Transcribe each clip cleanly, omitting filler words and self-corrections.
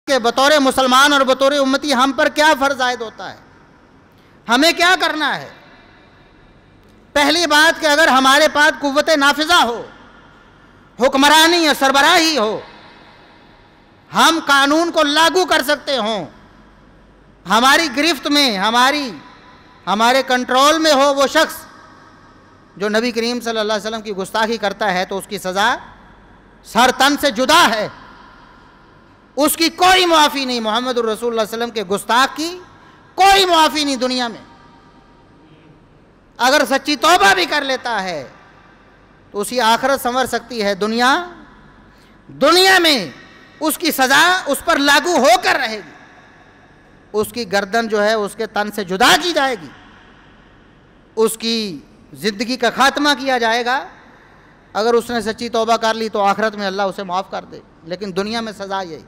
کہ بطور مسلمان اور بطور امتی ہم پر کیا فرض عائد ہوتا ہے، ہمیں کیا کرنا ہے۔ پہلی بات کہ اگر ہمارے پاس قوت نافذہ ہو، حکمرانی یا سربراہی ہو، ہم قانون کو لاگو کر سکتے ہوں، ہماری گرفت میں ہمارے کنٹرول میں ہو وہ شخص جو نبی کریم صلی اللہ علیہ وسلم کی گستاخی کرتا ہے تو اس کی سزا سر تن سے جدا ہے، اس کی کوئی معافی نہیں۔ محمد الرسول اللہ علیہ وسلم کے گستاخ کی کوئی معافی نہیں دنیا میں۔ اگر سچی توبہ بھی کر لیتا ہے تو اسی آخرت سنور سکتی ہے، دنیا میں اس کی سزا اس پر لاگو ہو کر رہے گی، اس کی گردن جو ہے اس کے تن سے جدا کی جائے گی، اس کی زندگی کا خاتمہ کیا جائے گا۔ اگر اس نے سچی توبہ کر لی تو آخرت میں اللہ اسے معاف کر دے، لیکن دنیا میں سزا یہی۔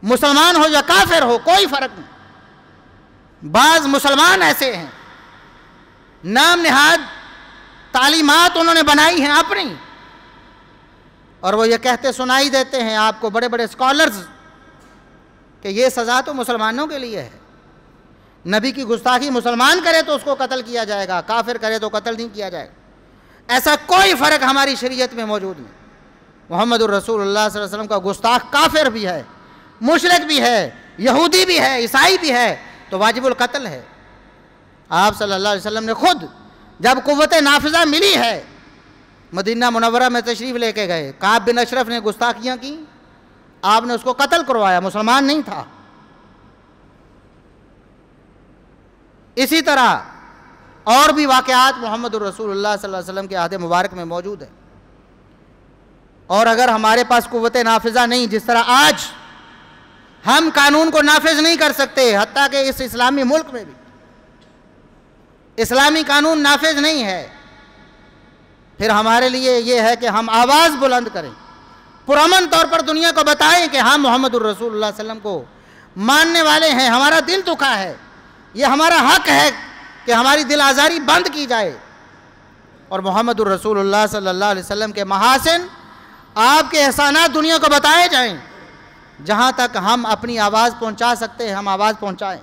مسلمان ہو یا کافر ہو کوئی فرق نہیں۔ بعض مسلمان ایسے ہیں نام نہاد تعلیمات انہوں نے بنائی ہیں اپنی، اور وہ یہ کہتے سنائی دیتے ہیں آپ کو بڑے بڑے اسکالرز کہ یہ سزا تو مسلمانوں کے لیے ہے، نبی کی گستاخی مسلمان کرے تو اس کو قتل کیا جائے گا، کافر کرے تو قتل نہیں کیا جائے گا۔ ایسا کوئی فرق ہماری شریعت میں موجود نہیں۔ محمد الرسول اللہ صلی اللہ علیہ وسلم کا گستاخ کافر بھی ہے، مشرک بھی ہے، یہودی بھی ہے، عیسائی بھی ہے تو واجب القتل ہے۔ آپ صلی اللہ علیہ وسلم نے خود جب قوت نافذہ ملی ہے مدینہ منورہ میں تشریف لے کے گئے، کعب بن اشرف نے گستاخیاں کی، آپ نے اس کو قتل کروایا، مسلمان نہیں تھا۔ اسی طرح اور بھی واقعات محمد الرسول اللہ صلی اللہ علیہ وسلم کے عہد مبارک میں موجود ہیں۔ اور اگر ہمارے پاس قوت نافذہ نہیں، جس طرح آج ہم قانون کو نافذ نہیں کر سکتے، حتیٰ کہ اس اسلامی ملک میں بھی اسلامی قانون نافذ نہیں ہے، پھر ہمارے لیے یہ ہے کہ ہم آواز بلند کریں، پرامن طور پر دنیا کو بتائیں کہ ہم محمد الرسول اللہ صلی اللہ علیہ وسلم کو ماننے والے ہیں، ہمارا دل دکھا ہے، یہ ہمارا حق ہے کہ ہماری دل آزاری بند کی جائے، اور محمد الرسول اللہ صلی اللہ علیہ وسلم کے محاسن، آپ کے احسانات دنیا کو بتائے جائیں۔ جہاں تک ہم اپنی آواز پہنچا سکتے ہیں ہم آواز پہنچائیں۔